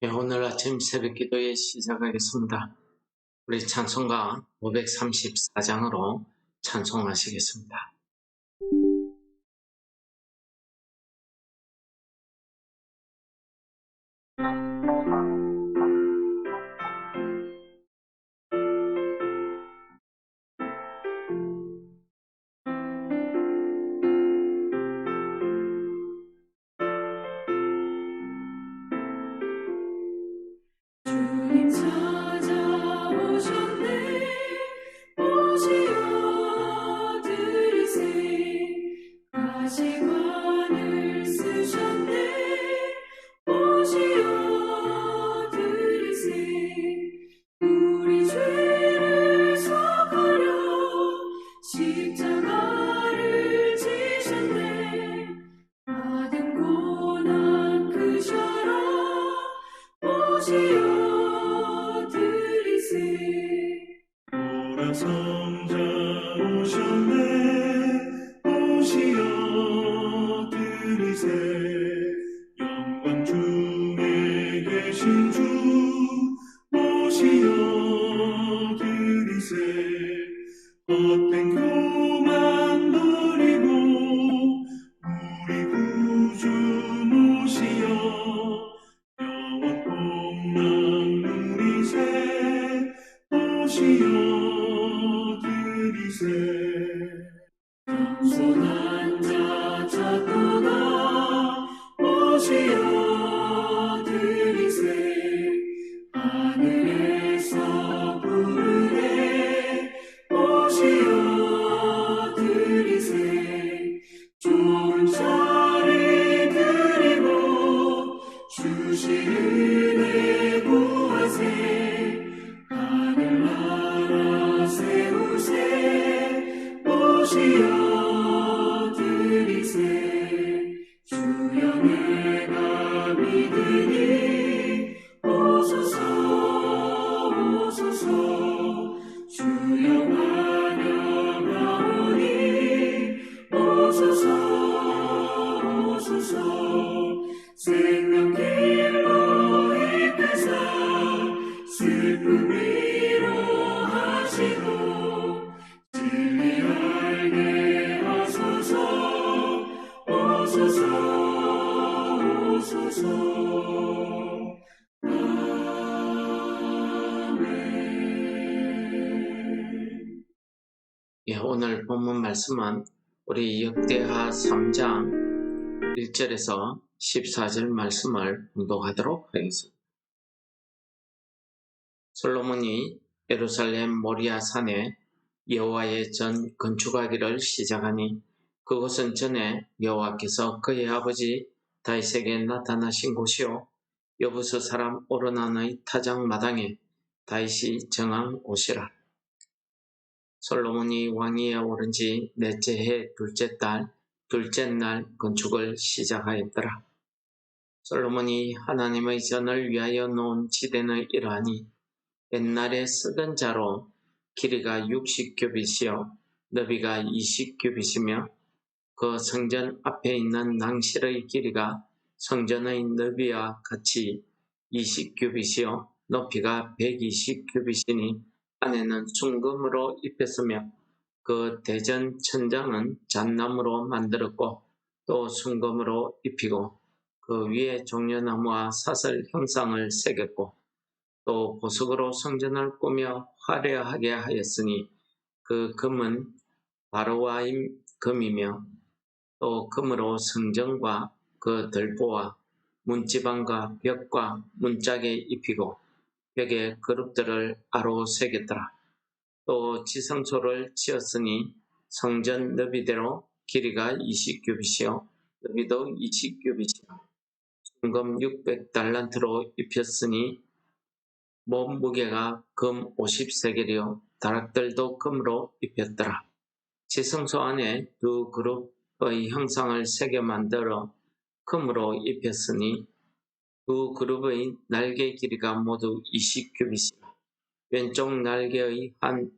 네, 오늘 아침 새벽 기도에 시작하겠습니다. 우리 찬송가 534장으로 찬송하시겠습니다. 주님 찾아오셨네. 오시어 들으세. 가시관을 쓰셨네. 오시어 들으세. 우리 죄를 속하려 십자가를 지셨네. 받은 고난 그셔라. 오시어 들으세. 보라 성자 오셨네. 오시어 들으세. 영광 중에 계신 주 오시어 들으세. 헛된 교만 버리고 우리 구주 모시어 영원 복락 누리세. 오시어 들으세. 겸손한 자 찾도다. 오시어 들으세. 하늘에서 부르네. 오시어 들으세. 좋은 자리 드리고 주신 은혜 구하세. 하늘나라 세우세. 오시어 들으세. 주여 내가 믿으니 오소서 오소서. 주여 환영하오니 오소서 오소서. 생명길로 이끄사 슬픔 위로하시고 진리 알게 하소서. 오소서 오소서. 아멘. 예, 오늘 본문 말씀은 우리 역대하 3장 1절에서 14절 말씀을 봉독하도록 하겠습니다. 솔로몬이 예루살렘 모리아 산에 여호와의 전 건축하기를 시작하니 그곳은 전에 여호와께서 그의 아버지 다윗에게 나타나신 곳이요 여부스 사람 오르난의 타작 마당에 다윗이 정한 곳이라. 솔로몬이 왕위에 오른 지 넷째 해 둘째 달 둘째 날 건축을 시작하였더라. 솔로몬이 하나님의 전을 위하여 놓은 지대는 이러하니 옛날에 쓰던 자로 길이가 60규빗이요 너비가 20규빗이며 그 성전 앞에 있는 낭실의 길이가 성전의 너비와 같이 20규빗이요 높이가 120규빗이니 안에는 순금으로 입혔으며 그 대전 천장은 잣나무로 만들었고 또 순금으로 입히고 그 위에 종려나무와 사슬 형상을 새겼고 또 보석으로 성전을 꾸며 화려하게 하였으니 그 금은 바로와임 금이며 또 금으로 성전과 그 들보와 문지방과 벽과 문짝에 입히고 벽에 그룹들을 아로 새겼더라. 또 지성소를 지었으니 성전 너비대로 길이가 20규빗이요 너비도 20규빗이요 순금 600달란트로 입혔으니 몸 무게가 금 50세겔이요 다락들도 금으로 입혔더라. 지성소 안에 두 그룹의 형상을 새겨 만들어 금으로 입혔으니 두 그룹의 날개 길이가 모두 20규빗이라. 왼쪽 날개의 한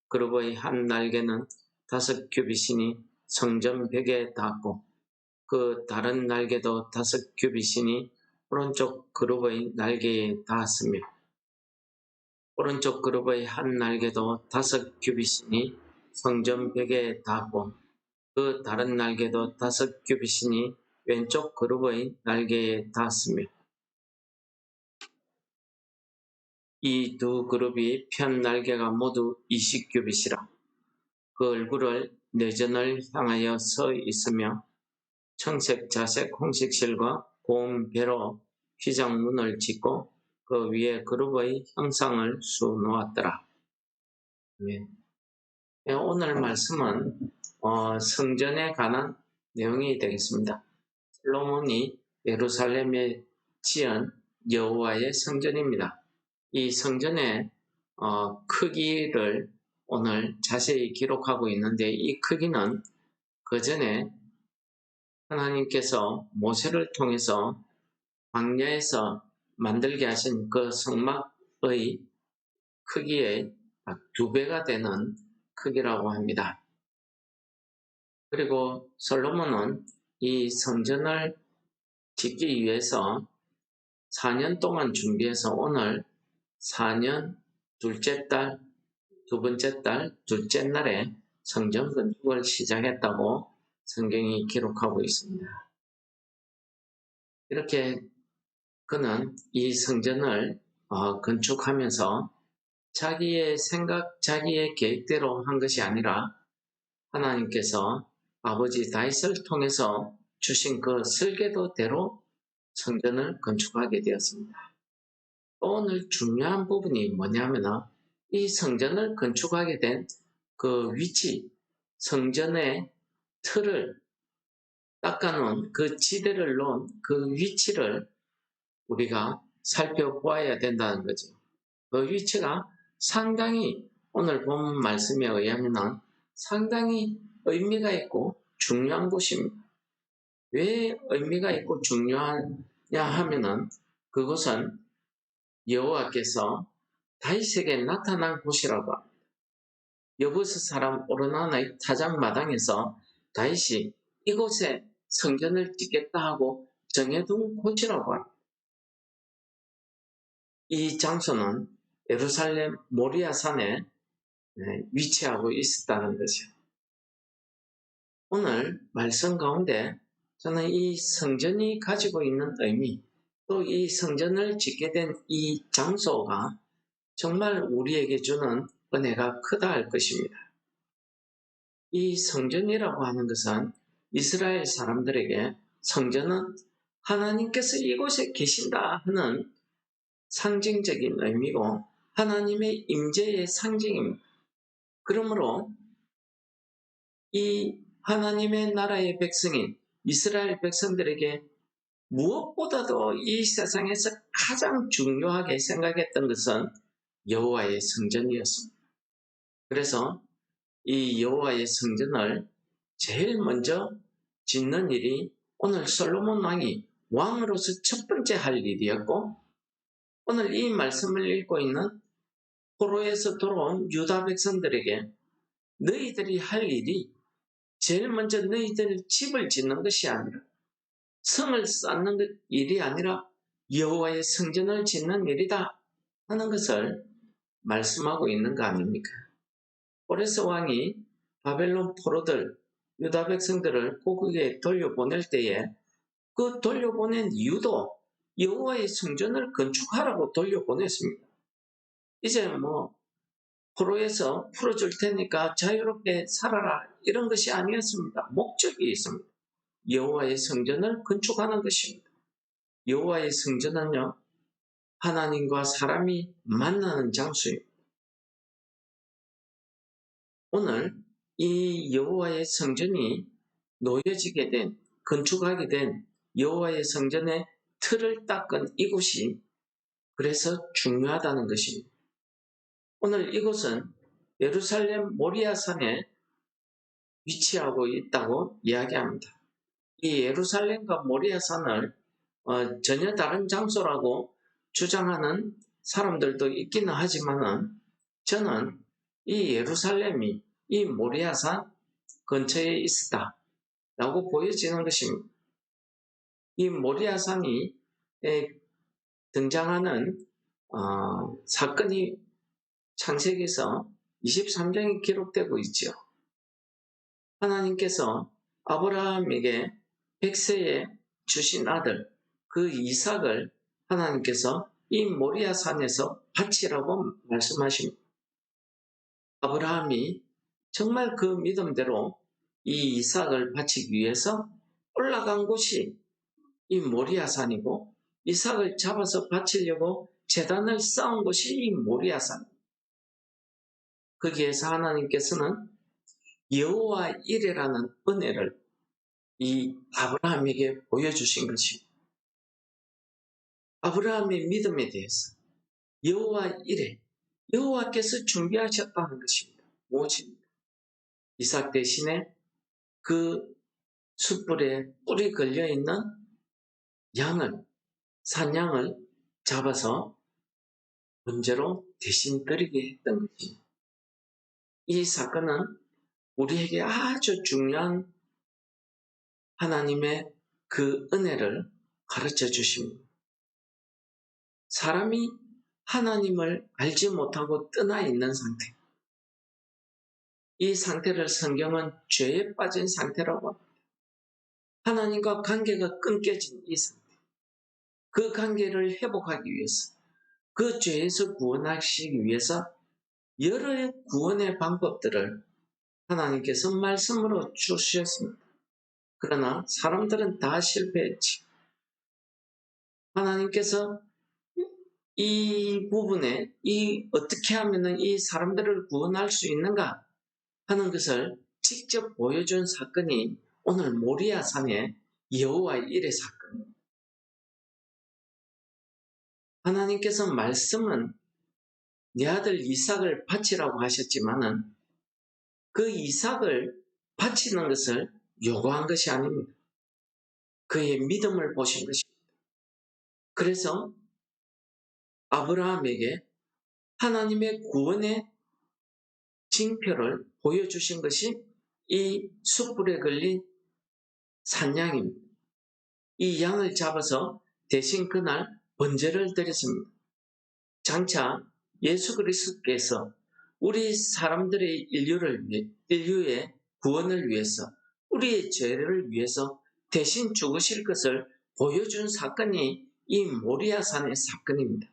그룹의 한 날개는 5규빗이니 성전 벽에 닿았고 그 다른 날개도 5규빗이니 오른쪽 그룹의 날개에 닿았으며 오른쪽 그룹의 한 날개도 5규빗이니 성전 벽에 닿았고 그 다른 날개도 5규빗이니 왼쪽 그룹의 날개에 닿았으며 이 두 그룹이 편 날개가 모두 20규빗이라 그 얼굴을 내전을 향하여 서 있으며 청색, 자색, 홍색실과 고운 배로 휘장문을 짓고 그 위에 그룹의 형상을 수놓았더라. 네. 오늘 말씀은 성전에 관한 내용이 되겠습니다. 솔로몬이 예루살렘에 지은 여호와의 성전입니다. 이 성전의 크기를 오늘 자세히 기록하고 있는데 이 크기는 그 전에 하나님께서 모세를 통해서 광야에서 만들게 하신 그 성막의 크기의 2배가 되는 크기라고 합니다. 그리고 솔로몬은 이 성전을 짓기 위해서 4년 동안 준비해서 오늘 4년 둘째 달, 두 번째 달, 둘째 날에 성전 건축을 시작했다고 성경이 기록하고 있습니다. 이렇게 그는 이 성전을 건축하면서 자기의 생각, 자기의 계획대로 한 것이 아니라 하나님께서 아버지 다윗을 통해서 주신 그 설계도대로 성전을 건축하게 되었습니다. 오늘 중요한 부분이 뭐냐면 이 성전을 건축하게 된 그 위치, 성전의 틀을 닦아놓은 그 지대를 놓은 그 위치를 우리가 살펴보아야 된다는 거죠. 그 위치가 상당히 오늘 본 말씀에 의하면 상당히 의미가 있고 중요한 곳입니다. 왜 의미가 있고 중요하냐 하면은 그곳은 여호와께서 다윗에게 나타난 곳이라고 합니다. 여부스 사람 오르나나의 타작마당에서 다윗이 이곳에 성전을 짓겠다 하고 정해둔 곳이라고 합니다. 이 장소는 예루살렘 모리아산에 위치하고 있었다는 거죠. 오늘 말씀 가운데 저는 이 성전이 가지고 있는 의미, 또 이 성전을 짓게 된 이 장소가 정말 우리에게 주는 은혜가 크다 할 것입니다. 이 성전이라고 하는 것은 이스라엘 사람들에게 성전은 하나님께서 이곳에 계신다 하는 상징적인 의미고 하나님의 임재의 상징입니다. 그러므로 이 하나님의 나라의 백성인 이스라엘 백성들에게 무엇보다도 이 세상에서 가장 중요하게 생각했던 것은 여호와의 성전이었습니다. 그래서 이 여호와의 성전을 제일 먼저 짓는 일이 오늘 솔로몬 왕이 왕으로서 첫 번째 할 일이었고 오늘 이 말씀을 읽고 있는 포로에서 돌아온 유다 백성들에게 너희들이 할 일이 제일 먼저 너희들 집을 짓는 것이 아니라 성을 쌓는 일이 아니라 여호와의 성전을 짓는 일이다 하는 것을 말씀하고 있는 거 아닙니까? 고레스 왕이 바벨론 포로들, 유다 백성들을 고국에 돌려보낼 때에 그 돌려보낸 이유도 여호와의 성전을 건축하라고 돌려보냈습니다. 이제 포로에서 풀어줄 테니까 자유롭게 살아라 이런 것이 아니었습니다. 목적이 있습니다. 여호와의 성전을 건축하는 것입니다. 여호와의 성전은요, 하나님과 사람이 만나는 장소입니다. 오늘 이 여호와의 성전이 놓여지게 된, 건축하게 된 여호와의 성전의 틀을 닦은 이곳이 그래서 중요하다는 것입니다. 오늘 이곳은 예루살렘 모리아산에 위치하고 있다고 이야기합니다. 이 예루살렘과 모리아산을 전혀 다른 장소라고 주장하는 사람들도 있기는 하지만은 저는 이 예루살렘이 이 모리아산 근처에 있었다라고 보여지는 것입니다. 이 모리아산이 등장하는 사건이 창세기에서 23장에 기록되고 있죠. 하나님께서 아브라함에게 백세에 주신 아들 그 이삭을 하나님께서 이 모리아 산에서 바치라고 말씀하십니다. 아브라함이 정말 그 믿음대로 이 이삭을 바치기 위해서 올라간 곳이 이 모리아 산이고, 이삭을 잡아서 바치려고 제단을 쌓은 곳이 이 모리아 산. 거기에서 하나님께서는 여호와 이레라는 은혜를 이 아브라함에게 보여주신 것입니다. 아브라함의 믿음에 대해서 여호와 이레, 여호와께서 준비하셨다는 것입니다. 무엇입니까? 이삭 대신에 그 숯불에 뿔이 걸려있는 산양을 잡아서 번제로 대신 드리게 했던 것입니다. 이 사건은 우리에게 아주 중요한 하나님의 그 은혜를 가르쳐 주십니다. 사람이 하나님을 알지 못하고 떠나 있는 상태, 이 상태를 성경은 죄에 빠진 상태라고 합니다. 하나님과 관계가 끊겨진 이 상태, 그 관계를 회복하기 위해서, 그 죄에서 구원하시기 위해서 여러 구원의 방법들을 하나님께서 말씀으로 주셨습니다. 그러나 사람들은 다 실패했지. 하나님께서 이 부분에 어떻게 하면 이 사람들을 구원할 수 있는가 하는 것을 직접 보여준 사건이 오늘 모리아 산의 여호와 이레 사건입니다. 하나님께서 말씀은 내 아들 이삭을 바치라고 하셨지만은 그 이삭을 바치는 것을 요구한 것이 아닙니다. 그의 믿음을 보신 것입니다. 그래서 아브라함에게 하나님의 구원의 징표를 보여주신 것이 이 숯불에 걸린 산양입니다. 이 양을 잡아서 대신 그날 번제를 드렸습니다. 장차 예수 그리스도께서 우리 사람들의 인류의 구원을 위해서, 우리의 죄를 위해서 대신 죽으실 것을 보여준 사건이 이 모리아 산의 사건입니다.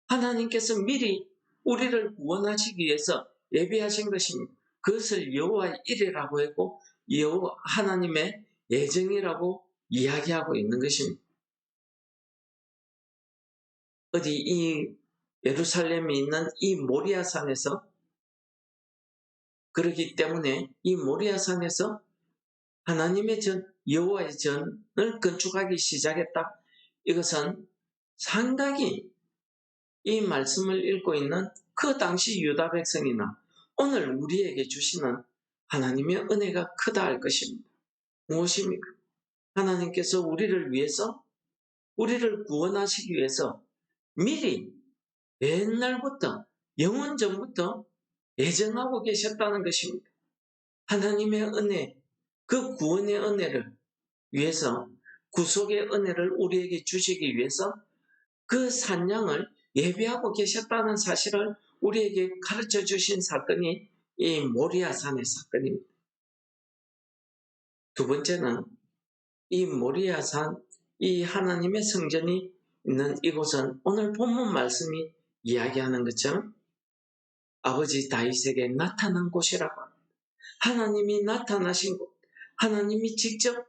하나님께서 미리 우리를 구원하시기 위해서 예비하신 것입니다. 그것을 여호와 이레라고 했고 여호와 하나님의 예정이라고 이야기하고 있는 것입니다. 어디 이 예루살렘에 있는 이 모리아 산에서, 그렇기 때문에 이 모리아 산에서 하나님의 여호와의 전을 건축하기 시작했다. 이것은 상당히 이 말씀을 읽고 있는 그 당시 유다 백성이나 오늘 우리에게 주시는 하나님의 은혜가 크다 할 것입니다. 무엇입니까? 하나님께서 우리를 위해서, 우리를 구원하시기 위해서 미리 옛날부터, 영원 전부터 예정하고 계셨다는 것입니다. 하나님의 은혜, 그 구원의 은혜를 위해서, 구속의 은혜를 우리에게 주시기 위해서 그 산양을 예비하고 계셨다는 사실을 우리에게 가르쳐 주신 사건이 이 모리아 산의 사건입니다. 두 번째는 이 모리아 산, 이 하나님의 성전이 있는 이곳은 오늘 본문 말씀이 이야기하는 것처럼 아버지 다윗에게 나타난 곳이라고 합니다. 하나님이 나타나신 곳, 하나님이 직접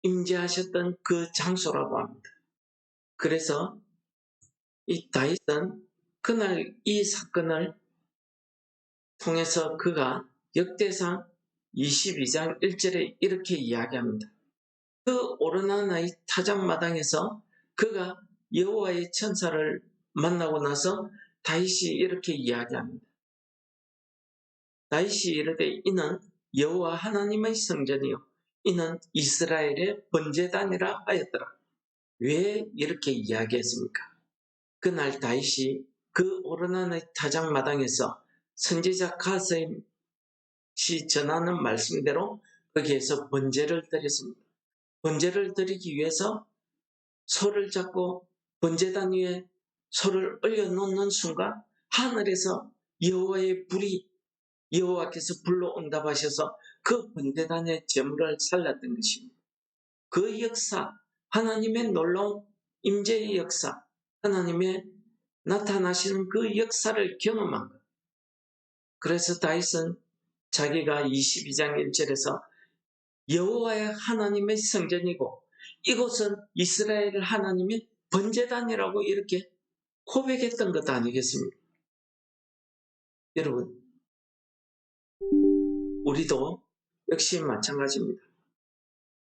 임재하셨던 그 장소라고 합니다. 그래서 이 다윗은 그날 이 사건을 통해서 그가 역대상 22장 1절에 이렇게 이야기합니다. 그 오르나나의 타작마당에서 그가 여호와의 천사를 만나고 나서 다윗이 이렇게 이야기합니다. 다윗이 이르되 이는 여호와 하나님의 성전이요 이는 이스라엘의 번제단이라 하였더라. 왜 이렇게 이야기했습니까? 그날 다윗이 그 오르나나의 타작마당에서 선지자 가스임이 전하는 말씀대로 거기에서 번제를 드렸습니다. 번제를 드리기 위해서 소를 잡고 번제단 위에 소를 올려놓는 순간 하늘에서 여호와의 불이 여호와께서 불로 응답하셔서 그 번제단의 제물을 살랐던 것입니다. 그 역사, 하나님의 놀라운 임재의 역사, 하나님의 나타나시는 그 역사를 경험한 것. 그래서 다윗은 자기가 22장 1절에서 여호와의 하나님의 성전이고 이곳은 이스라엘 하나님의 번제단이라고 이렇게 고백했던 것 아니겠습니까? 여러분, 우리도 역시 마찬가지입니다.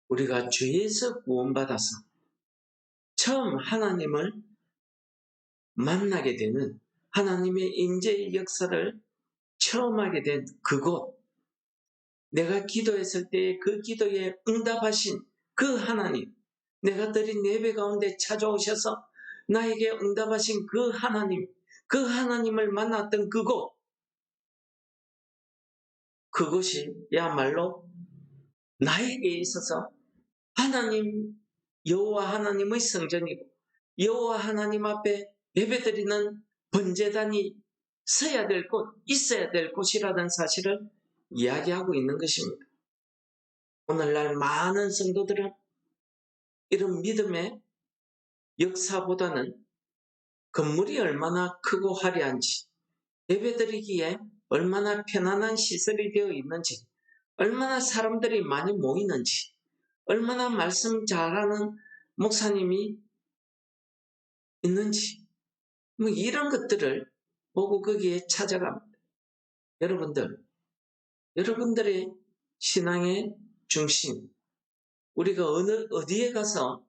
우리가 죄에서 구원받아서 처음 하나님을 만나게 되는 하나님의 임재의 역사를 처음 하게 된 그곳, 내가 기도했을 때 그 기도에 응답하신 그 하나님, 내가 드린 예배 가운데 찾아오셔서 나에게 응답하신 그 하나님, 그 하나님을 만났던 그곳, 그것이야말로 나에게 있어서 하나님, 여호와 하나님의 성전이고 여호와 하나님 앞에 예배드리는 번제단이 서야 될 곳, 있어야 될 곳이라는 사실을 이야기하고 있는 것입니다. 오늘날 많은 성도들은 이런 믿음의 역사보다는 건물이 얼마나 크고 화려한지, 예배드리기에 얼마나 편안한 시설이 되어 있는지, 얼마나 사람들이 많이 모이는지, 얼마나 말씀 잘하는 목사님이 있는지, 이런 것들을 보고 거기에 찾아갑니다. 여러분들의 신앙의 중심, 우리가 어디에 가서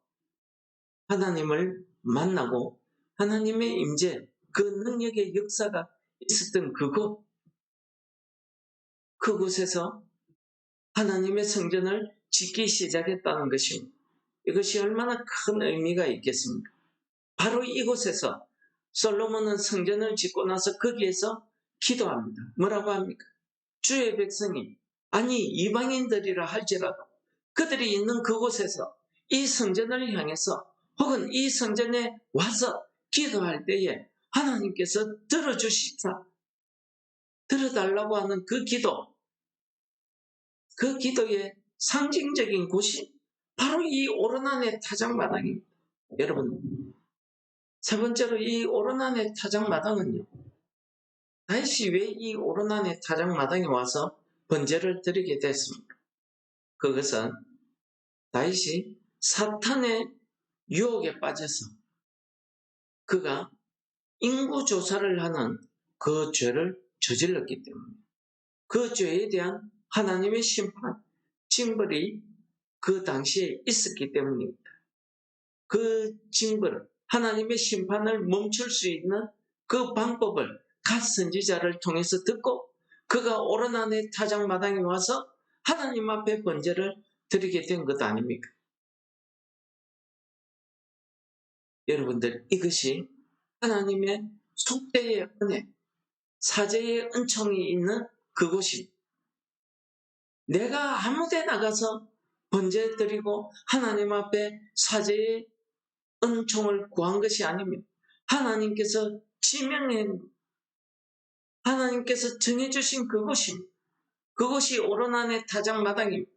하나님을 만나고 하나님의 임재, 그 능력의 역사가 있었던 그곳에서 하나님의 성전을 짓기 시작했다는 것입니다. 이것이 얼마나 큰 의미가 있겠습니까? 바로 이곳에서 솔로몬은 성전을 짓고 나서 거기에서 기도합니다. 뭐라고 합니까? 주의 백성이, 아니 이방인들이라 할지라도 그들이 있는 그곳에서 이 성전을 향해서 혹은 이 성전에 와서 기도할 때에 하나님께서 들어주십사, 들어달라고 하는 그 기도의 상징적인 곳이 바로 이 오르난의 타작마당입니다. 여러분, 세 번째로 이 오르난의 타작마당은요, 다윗이 왜 이 오르난의 타작마당에 와서 번제를 드리게 됐습니까? 그것은 다윗이 사탄의 유혹에 빠져서 그가 인구조사를 하는 그 죄를 저질렀기 때문에 그 죄에 대한 하나님의 심판, 징벌이 그 당시에 있었기 때문입니다. 그 징벌, 하나님의 심판을 멈출 수 있는 그 방법을 갓 선지자를 통해서 듣고 그가 오르난의 타작마당에 와서 하나님 앞에 번제를 드리게 된 것 아닙니까? 여러분들, 이것이 하나님의 속죄의 은혜, 사죄의 은총이 있는 그곳입니다. 내가 아무데 나가서 번제 드리고 하나님 앞에 사죄의 은총을 구한 것이 아닙니다. 하나님께서 하나님께서 정해주신 그곳입니다. 그곳이 오르난의 타작마당입니다.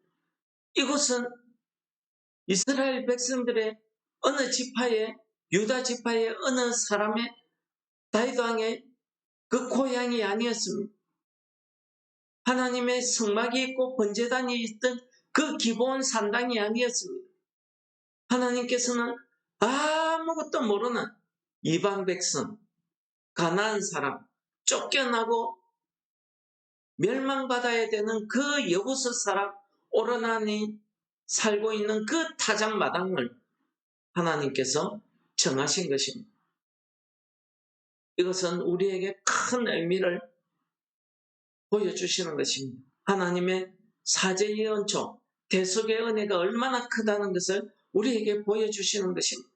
이곳은 이스라엘 백성들의 어느 지파의, 유다 지파의 어느 사람의, 다윗 왕의 그 고향이 아니었습니다. 하나님의 성막이 있고 번제단이 있던 그 기본 산당이 아니었습니다. 하나님께서는 아무것도 모르는 이방 백성, 가나안 사람, 쫓겨나고 멸망받아야 되는 그 여부스 사람, 오르난이 살고 있는 그 타작마당을 하나님께서 정하신 것입니다. 이것은 우리에게 큰 의미를 보여주시는 것입니다. 하나님의 사죄의 은총, 대속의 은혜가 얼마나 크다는 것을 우리에게 보여주시는 것입니다.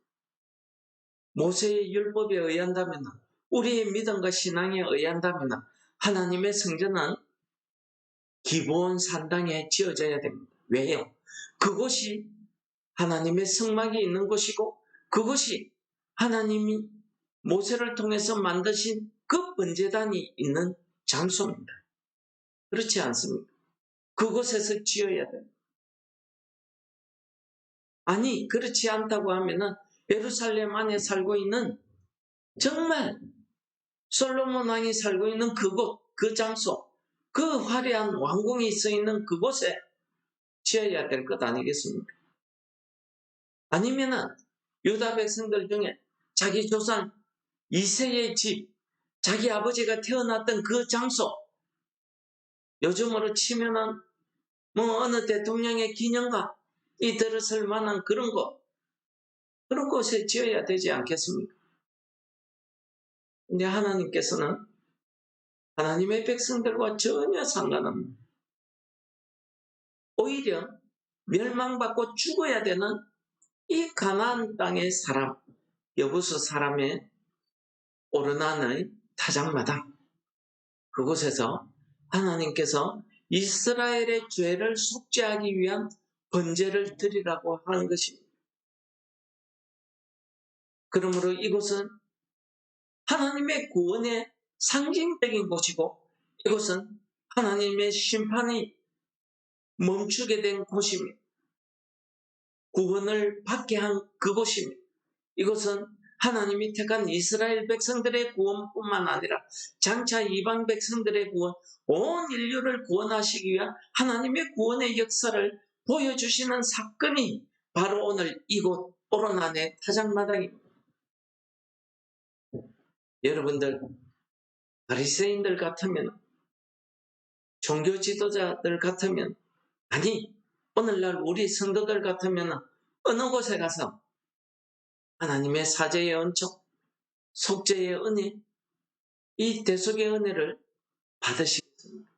모세의 율법에 의한다면, 우리의 믿음과 신앙에 의한다면 하나님의 성전은 기본 산당에 지어져야 됩니다. 왜요? 그곳이 하나님의 성막이 있는 곳이고 그것이 하나님이 모세를 통해서 만드신 그 번제단이 있는 장소입니다. 그렇지 않습니까? 그곳에서 지어야 돼요. 아니, 그렇지 않다고 하면은 예루살렘 안에 살고 있는 정말 솔로몬 왕이 살고 있는 그곳, 그 장소, 그 화려한 왕궁이 있어 있는 그곳에 지어야 될 것 아니겠습니까? 아니면은 유다 백성들 중에 자기 조상 이새의 집, 자기 아버지가 태어났던 그 장소, 요즘으로 치면은 뭐 어느 대통령의 기념관이 들어설 만한 그런 곳에 지어야 되지 않겠습니까? 근데 하나님께서는 하나님의 백성들과 전혀 상관없는, 오히려 멸망받고 죽어야 되는 이 가나안 땅의 사람, 여부수 사람의 오르난의 타작마당, 그곳에서 하나님께서 이스라엘의 죄를 속죄하기 위한 번제를 드리라고 하는 것입니다. 그러므로 이곳은 하나님의 구원의 상징적인 곳이고, 이곳은 하나님의 심판이 멈추게 된 곳입니다. 구원을 받게 한 그곳입니다. 이곳은 하나님이 택한 이스라엘 백성들의 구원뿐만 아니라 장차 이방 백성들의 구원, 온 인류를 구원하시기 위한 하나님의 구원의 역사를 보여주시는 사건이 바로 오늘 이곳 오로난의 타작마당입니다. 여러분들, 바리새인들 같으면, 종교 지도자들 같으면, 아니 오늘날 우리 성도들 같으면 어느 곳에 가서 하나님의 사죄의恩척, 속죄의 은혜, 이 대속의 은혜를 받으시겠습니까?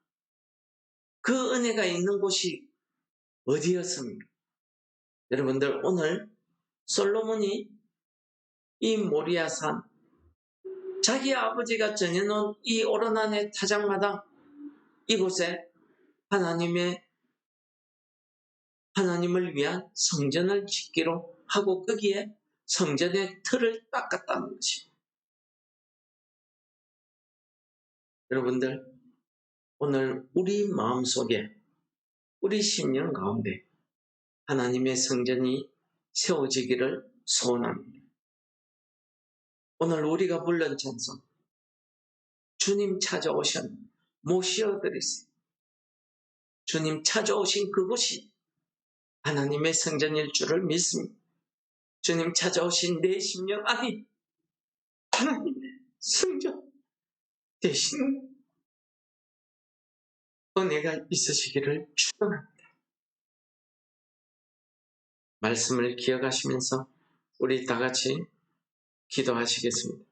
그 은혜가 있는 곳이 어디였습니까? 여러분들, 오늘 솔로몬이 이 모리아산, 자기 아버지가 정해놓은 이 오르난의 타작마당, 이곳에 하나님을 위한 성전을 짓기로 하고 거기에 성전의 틀을 닦았다는 것입니다. 여러분들, 오늘 우리 마음속에, 우리 심령 가운데 하나님의 성전이 세워지기를 소원합니다. 오늘 우리가 불른 찬송, 주님 찾아오셨네, 모시어드리세요. 주님 찾아오신 그곳이 하나님의 성전일 줄을 믿습니다. 주님 찾아오신 내 심령 안에 하나님의 성전 되시는 은혜가 있으시기를 축원합니다. 말씀을 기억하시면서 우리 다 같이 기도하시겠습니다.